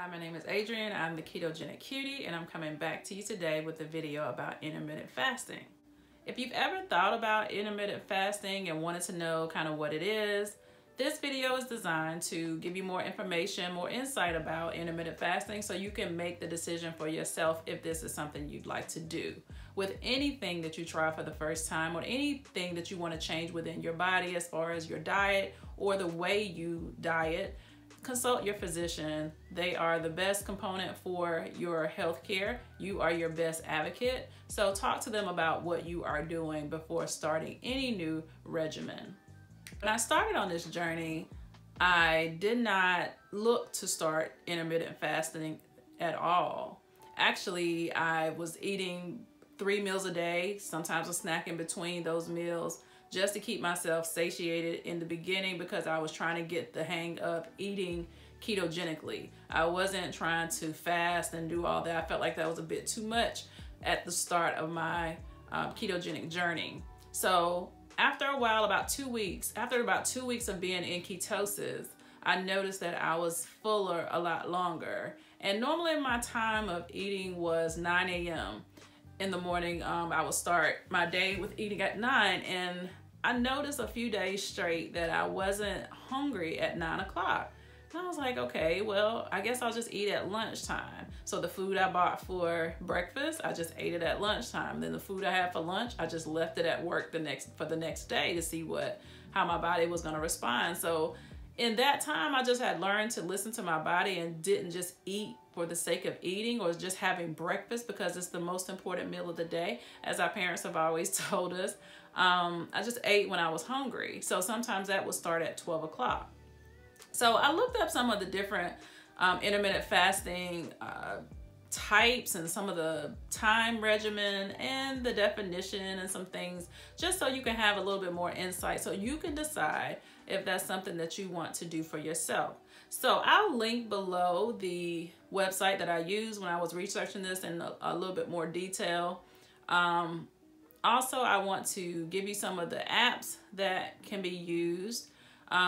Hi, my name is Adrienne. I'm the Ketogenic Kutie, and I'm coming back to you today with a video about intermittent fasting. If you've ever thought about intermittent fasting and wanted to know kind of what it is, this video is designed to give you more information, more insight about intermittent fasting so you can make the decision for yourself if this is something you'd like to do. With anything that you try for the first time or anything that you want to change within your body as far as your diet or the way you diet, consult your physician. They are the best component for your health care. You are your best advocate. So talk to them about what you are doing before starting any new regimen. When I started on this journey, I did not look to start intermittent fasting at all. Actually, I was eating 3 meals a day, sometimes a snack in between those meals, just to keep myself satiated in the beginning because I was trying to get the hang of eating ketogenically. I wasn't trying to fast and do all that. I felt like that was a bit too much at the start of my ketogenic journey. So after a while, after about two weeks of being in ketosis, I noticed that I was fuller a lot longer. And normally my time of eating was 9 a.m. in the morning. I would start my day with eating at 9, and I noticed a few days straight that I wasn't hungry at 9 o'clock. And I was like, okay, well, I guess I'll just eat at lunchtime. So the food I bought for breakfast, I just ate it at lunchtime. Then the food I had for lunch, I just left it at work for the next day to see how my body was gonna respond. So in that time, I just had learned to listen to my body and didn't just eat for the sake of eating or just having breakfast because it's the most important meal of the day. As our parents have always told us, I just ate when I was hungry. So sometimes that would start at 12 o'clock. So I looked up some of the different intermittent fasting types and some of the time regimen and the definition and some things just so you can have a little bit more insight so you can decide if that's something that you want to do for yourself. So I'll link below the website that I used when I was researching this in a little bit more detail. Also, I want to give you some of the apps that can be used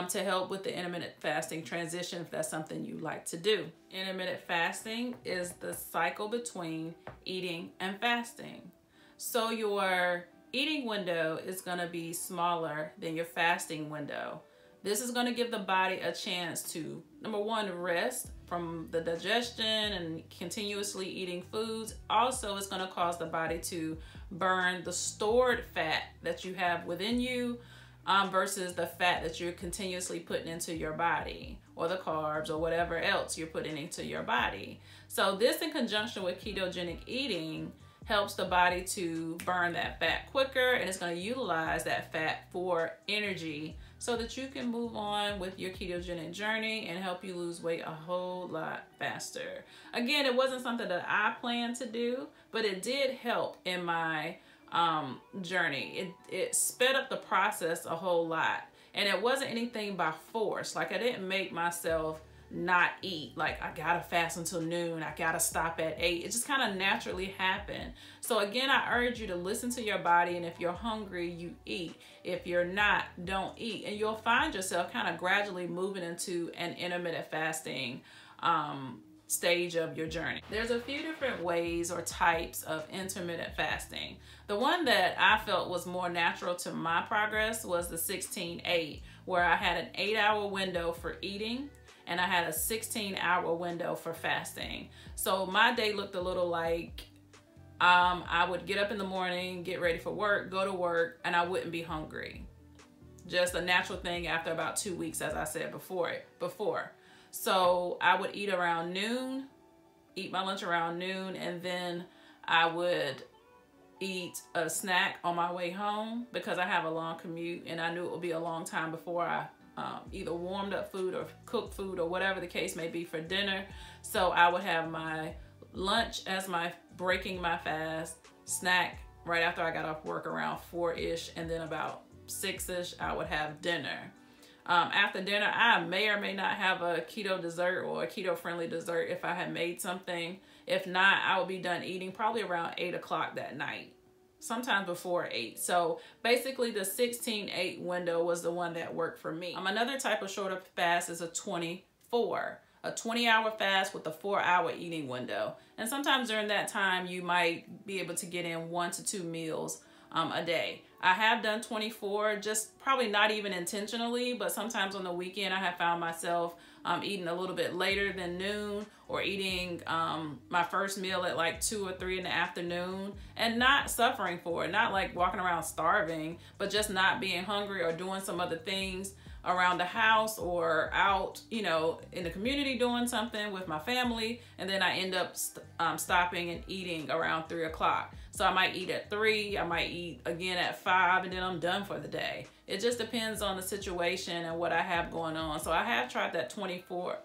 to help with the intermittent fasting transition if that's something you like to do. Intermittent fasting is the cycle between eating and fasting. So your eating window is going to be smaller than your fasting window. This is going to give the body a chance to, number one, rest from the digestion and continuously eating foods. Also, it's going to cause the body to burn the stored fat that you have within you versus the fat that you're continuously putting into your body, or the carbs or whatever else you're putting into your body. So this, in conjunction with ketogenic eating, helps the body to burn that fat quicker, and it's going to utilize that fat for energy so that you can move on with your ketogenic journey and help you lose weight a whole lot faster. Again, it wasn't something that I planned to do, but it did help in my journey. It sped up the process a whole lot, and it wasn't anything by force. Like, I didn't make myself not eat, like I gotta fast until noon, I gotta stop at 8. It just kind of naturally happened. So again, I urge you to listen to your body, and if you're hungry, you eat. If you're not, don't eat, and you'll find yourself kind of gradually moving into an intermittent fasting stage of your journey. There's a few different ways or types of intermittent fasting. The one that I felt was more natural to my progress was the 16-8, where I had an 8-hour window for eating and I had a 16-hour window for fasting. So my day looked a little like I would get up in the morning, get ready for work, go to work, and I wouldn't be hungry. Just a natural thing after about 2 weeks, as I said before. So I would eat around noon, eat my lunch around noon, and then I would eat a snack on my way home because I have a long commute and I knew it would be a long time before I either warmed up food or cooked food or whatever the case may be for dinner. So I would have my lunch as my breaking my fast, snack right after I got off work around 4-ish, and then about 6-ish I would have dinner. After dinner, I may or may not have a keto dessert or a keto-friendly dessert if I had made something. If not, I would be done eating probably around 8 o'clock that night, sometimes before 8. So basically the 16-8 window was the one that worked for me. Another type of shorter fast is a 24. a 20-hour fast with a 4-hour eating window. And sometimes during that time, you might be able to get in 1 to 2 meals a day. I have done 24, just probably not even intentionally, but sometimes on the weekend I have found myself eating a little bit later than noon, or eating my first meal at like 2 or 3 in the afternoon, and not suffering for it, not like walking around starving, but just not being hungry or doing some other things around the house or out, you know, in the community doing something with my family, and then I end up stopping and eating around 3 o'clock. So I might eat at 3, I might eat again at 5, and then I'm done for the day. It just depends on the situation and what I have going on. So I have tried that 24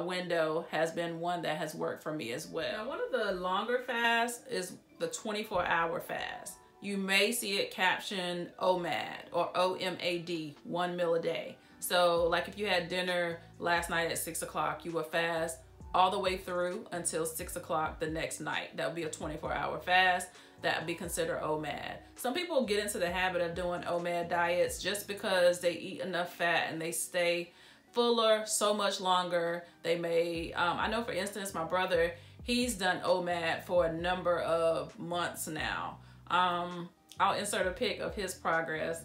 window has been one that has worked for me as well. Now, one of the longer fasts is the 24-hour fast. You may see it captioned OMAD or OMAD, 1 meal a day. So like if you had dinner last night at 6 o'clock, you would fast all the way through until 6 o'clock the next night. That would be a 24-hour fast. That would be considered OMAD. Some people get into the habit of doing OMAD diets just because they eat enough fat and they stay fuller so much longer. They may, I know for instance, my brother, he's done OMAD for a number of months now. I'll insert a pic of his progress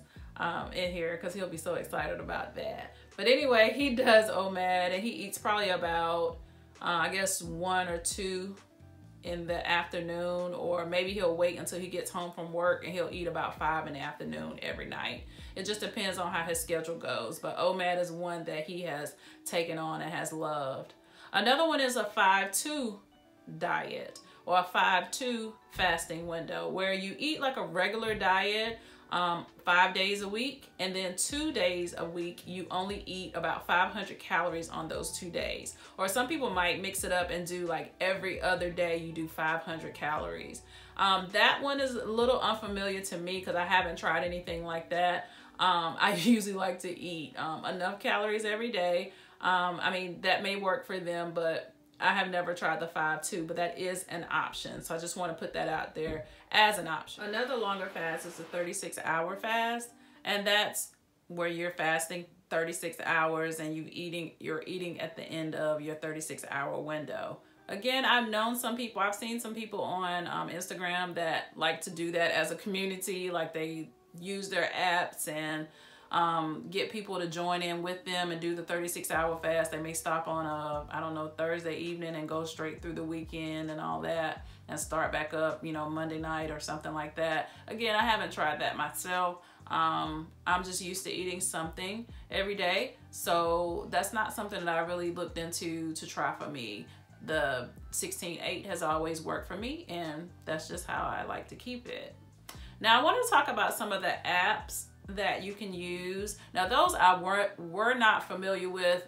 in here because he'll be so excited about that. But anyway, he does OMAD and he eats probably about, I guess 1 or 2 in the afternoon, or maybe he'll wait until he gets home from work and he'll eat about 5 in the afternoon every night. It just depends on how his schedule goes. But OMAD is one that he has taken on and has loved. Another one is a 5-2 diet, or a 5-2 fasting window, where you eat like a regular diet 5 days a week, and then 2 days a week you only eat about 500 calories on those 2 days. Or some people might mix it up and do like every other day you do 500 calories. That one is a little unfamiliar to me because I haven't tried anything like that. I usually like to eat enough calories every day. I mean, that may work for them, but I have never tried the 5-2, but that is an option. So I just want to put that out there as an option. Another longer fast is a 36-hour fast, and that's where you're fasting 36 hours and you're eating at the end of your 36-hour window. Again, I've seen some people on Instagram that like to do that as a community, like they use their apps and get people to join in with them and do the 36-hour fast. They may stop on I don't know, Thursday evening and go straight through the weekend and all that, and start back up, you know, Monday night or something like that. Again, I haven't tried that myself. I'm just used to eating something every day, so that's not something that I really looked into to try for me. The 16-8 has always worked for me, and that's just how I like to keep it. Now I want to talk about some of the apps that you can use. Now those I were not familiar with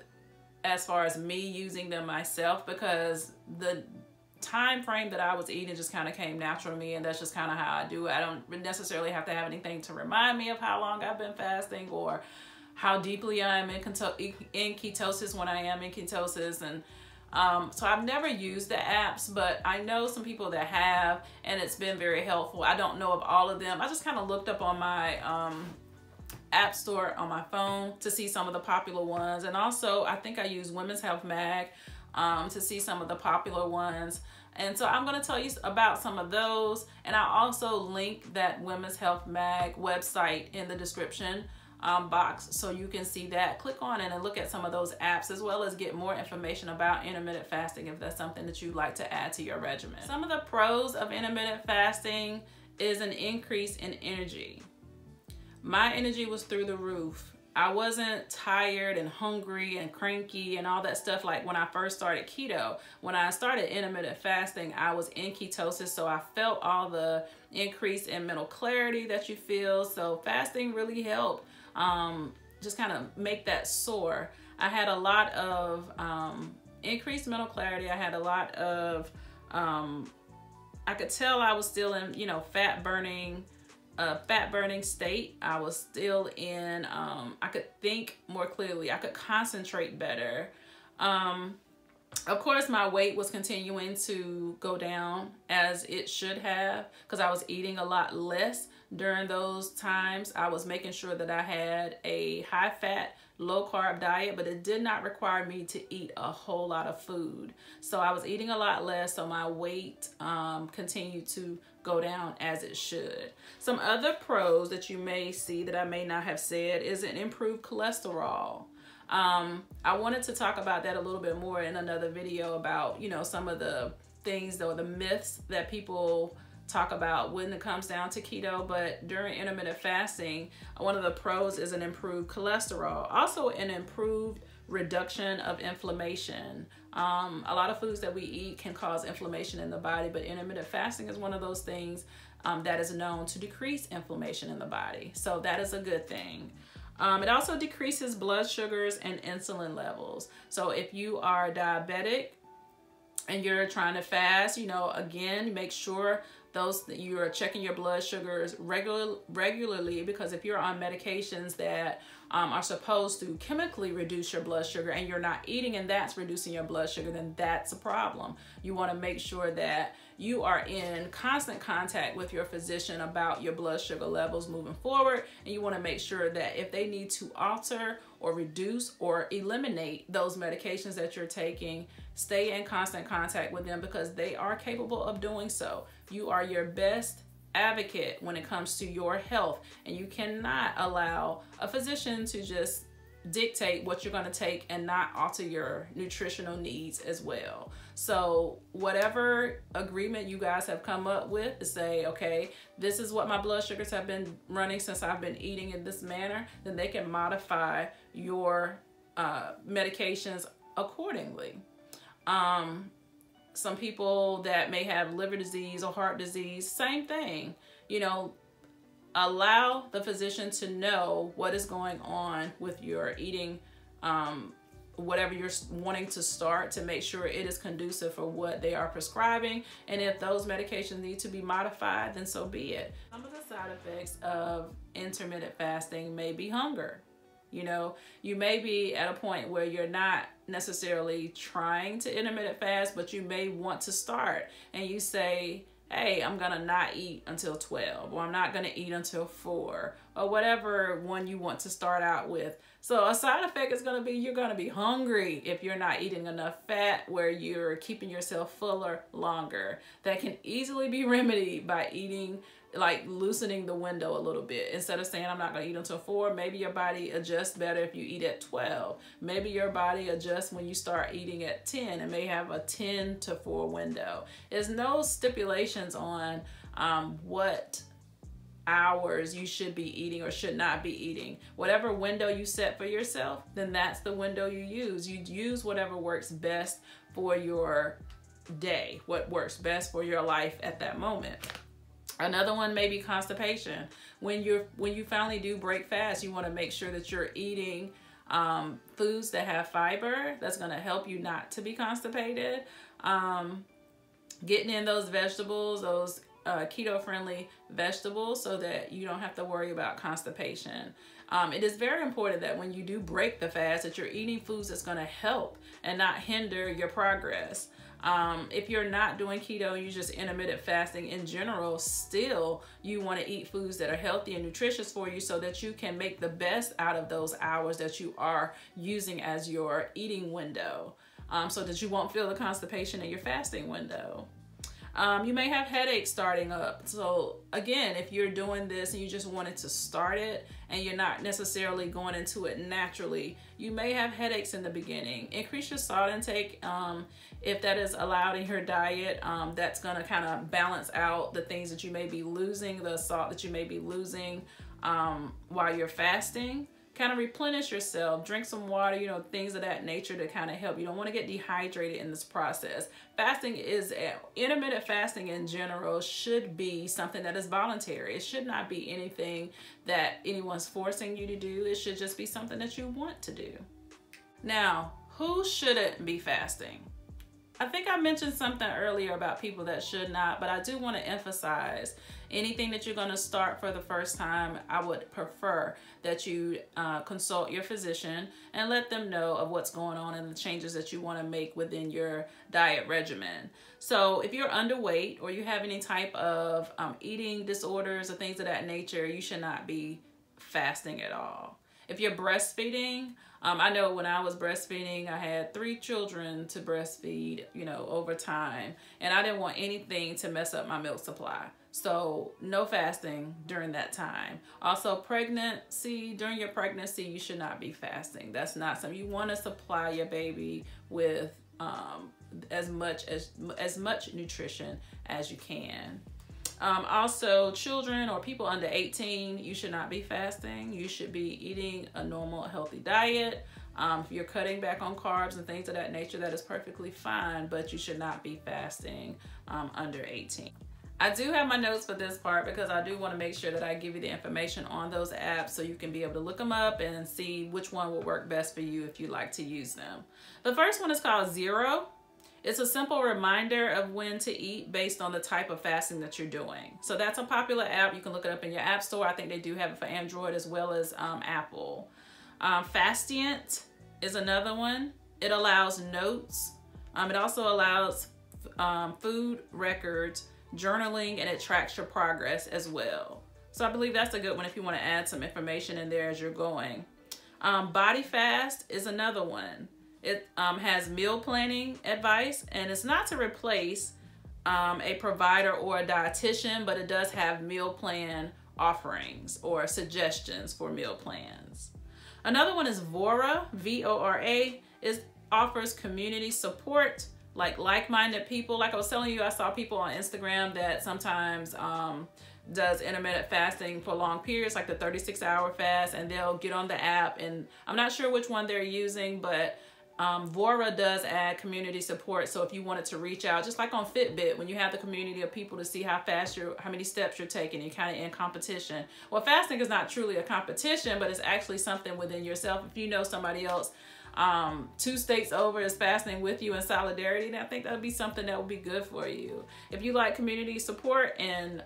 as far as me using them myself, because the time frame that I was eating just kind of came natural to me, and that's just kind of how I do it. I don't necessarily have to have anything to remind me of how long I've been fasting or how deeply I am in ketosis when I am in ketosis. And so I've never used the apps, but I know some people that have, and it's been very helpful. I don't know of all of them. I just kind of looked up on my app store on my phone to see some of the popular ones. And also I think I use Women's Health Mag to see some of the popular ones. And so I'm going to tell you about some of those. And I also link that Women's Health Mag website in the description box, so you can see that. Click on it and look at some of those apps, as well as get more information about intermittent fasting if that's something that you'd like to add to your regimen. Some of the pros of intermittent fasting is an increase in energy. My energy was through the roof. I wasn't tired and hungry and cranky and all that stuff like when I first started keto. When I started intermittent fasting, I was in ketosis, so I felt all the increase in mental clarity that you feel. So fasting really helped just kind of make that soar. I had a lot of increased mental clarity. I had a lot of, I could tell I was still in, you know, fat burning state. I was still in, I could think more clearly. I could concentrate better. Of course, my weight was continuing to go down as it should have, because I was eating a lot less during those times, I was making sure that I had a high fat, low carb diet, but it did not require me to eat a whole lot of food. So I was eating a lot less, so my weight continued to go down as it should. Some other pros that you may see that I may not have said is an improved cholesterol. I wanted to talk about that a little bit more in another video about, you know, some of the things or the myths that people talk about when it comes down to keto. But during intermittent fasting, one of the pros is an improved cholesterol, also an improved reduction of inflammation. A lot of foods that we eat can cause inflammation in the body, but intermittent fasting is one of those things that is known to decrease inflammation in the body. So that is a good thing. It also decreases blood sugars and insulin levels. So if you are diabetic and you're trying to fast, you know, again, make sure you are checking your blood sugars regularly, because if you're on medications that are supposed to chemically reduce your blood sugar and you're not eating and that's reducing your blood sugar, then that's a problem. You want to make sure that you are in constant contact with your physician about your blood sugar levels moving forward, and you want to make sure that if they need to alter or reduce or eliminate those medications that you're taking, stay in constant contact with them, because they are capable of doing so. You are your best advocate when it comes to your health, and you cannot allow a physician to just dictate what you're going to take and not alter your nutritional needs as well. So whatever agreement you guys have come up with to say, okay, this is what my blood sugars have been running since I've been eating in this manner, then they can modify your medications accordingly. Some people that may have liver disease or heart disease, same thing, you know, allow the physician to know what is going on with your eating, whatever you're wanting to start, to make sure it is conducive for what they are prescribing. And if those medications need to be modified, then so be it. Some of the side effects of intermittent fasting may be hunger. You know, you may be at a point where you're not necessarily trying to intermittent fast, but you may want to start, and you say, hey, I'm gonna not eat until 12, or I'm not gonna eat until 4, or whatever one you want to start out with. So a side effect is gonna be you're gonna be hungry if you're not eating enough fat, where you're keeping yourself fuller longer. That can easily be remedied by eating, like loosening the window a little bit. Instead of saying I'm not gonna eat until 4, maybe your body adjusts better if you eat at 12. Maybe your body adjusts when you start eating at 10 and may have a 10 to 4 window. There's no stipulations on what hours you should be eating or should not be eating. Whatever window you set for yourself, then that's the window you use. You use whatever works best for your day, what works best for your life at that moment. Another one may be constipation. When you finally do break fast, you want to make sure that you're eating foods that have fiber. That's going to help you not to be constipated. Getting in those vegetables, those keto-friendly vegetables, so that you don't have to worry about constipation. It is very important that when you do break the fast, that you're eating foods that's going to help and not hinder your progress. If you're not doing keto, you're just intermittent fasting in general, still you want to eat foods that are healthy and nutritious for you, so that you can make the best out of those hours that you are using as your eating window, so that you won't feel the constipation in your fasting window. You may have headaches starting up. So again, if you're doing this and you just wanted to start it and you're not necessarily going into it naturally, you may have headaches in the beginning. Increase your salt intake if that is allowed in your diet. That's going to kind of balance out the things that you may be losing, the salt that you may be losing while you're fasting. Kind of replenish yourself, drink some water, you know, things of that nature to kind of help. You don't want to get dehydrated in this process. Intermittent fasting in general should be something that is voluntary. It should not be anything that anyone's forcing you to do. It should just be something that you want to do. Now, who shouldn't be fasting? I think I mentioned something earlier about people that should not, but I do want to emphasize anything that you're going to start for the first time, I would prefer that you consult your physician and let them know of what's going on and the changes that you want to make within your diet regimen. So if you're underweight or you have any type of eating disorders or things of that nature, you should not be fasting at all. If you're breastfeeding, I know when I was breastfeeding, I had 3 children to breastfeed, you know, over time, and I didn't want anything to mess up my milk supply. So no fasting during that time. Also pregnancy, during your pregnancy, you should not be fasting. That's not something you want to supply your baby with as much nutrition as you can. Also, children or people under 18, you should not be fasting. You should be eating a normal, healthy diet. If you're cutting back on carbs and things of that nature, that is perfectly fine, but you should not be fasting under 18. I do have my notes for this part because I do want to make sure that I give you the information on those apps so you can be able to look them up and see which one will work best for you if you like to use them. The first one is called Zero. It's a simple reminder of when to eat based on the type of fasting that you're doing. So that's a popular app. You can look it up in your app store. I think they do have it for Android as well as Apple. Fastient is another one. It allows notes. It also allows food records, journaling, and it tracks your progress as well. So I believe that's a good one if you want to add some information in there as you're going. Body Fast is another one. It has meal planning advice, and it's not to replace a provider or a dietitian, but it does have meal plan offerings or suggestions for meal plans. Another one is Vora, V-O-R-A. It offers community support, like-minded people. Like I was telling you, I saw people on Instagram that sometimes does intermittent fasting for long periods, like the 36-hour fast, and they'll get on the app, and I'm not sure which one they're using, but Vora does add community support. So if you wanted to reach out, just like on Fitbit, when you have the community of people to see how many steps you're taking, you're kind of in competition. Well, fasting is not truly a competition, but it's actually something within yourself. If you know somebody else 2 states over is fasting with you in solidarity, then I think that would be something that would be good for you. If you like community support and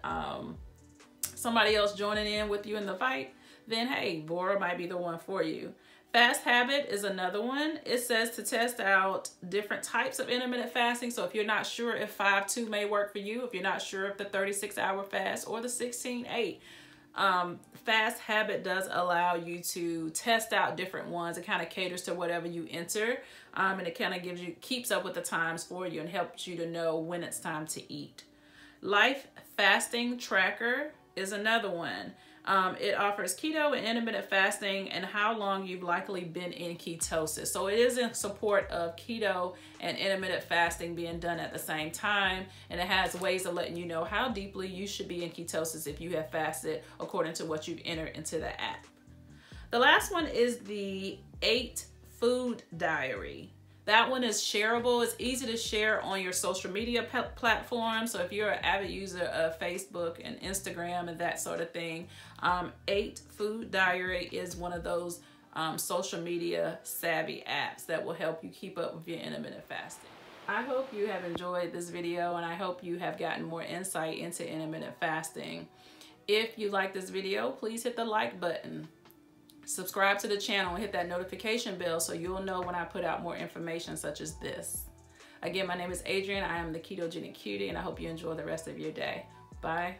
somebody else joining in with you in the fight, then hey, Vora might be the one for you. Fast Habit is another one. It says to test out different types of intermittent fasting. So if you're not sure if 5-2 may work for you, if you're not sure if the 36-hour fast or the 16-8, Fast Habit does allow you to test out different ones. It kind of caters to whatever you enter, and it kind of keeps up with the times for you and helps you to know when it's time to eat. Life Fasting Tracker is another one. It offers keto and intermittent fasting and how long you've likely been in ketosis. So it is in support of keto and intermittent fasting being done at the same time. And it has ways of letting you know how deeply you should be in ketosis if you have fasted according to what you've entered into the app. The last one is the 8 Food Diary. That one is shareable. It's easy to share on your social media platforms. So if you're an avid user of Facebook and Instagram and that sort of thing, 8 Food Diary is one of those social media savvy apps that will help you keep up with your intermittent fasting. I hope you have enjoyed this video, and I hope you have gotten more insight into intermittent fasting. If you like this video, please hit the like button. Subscribe to the channel and hit that notification bell so you'll know when I put out more information such as this. Again, my name is Adrienne. I am the Ketogenic Kutie, and I hope you enjoy the rest of your day. Bye.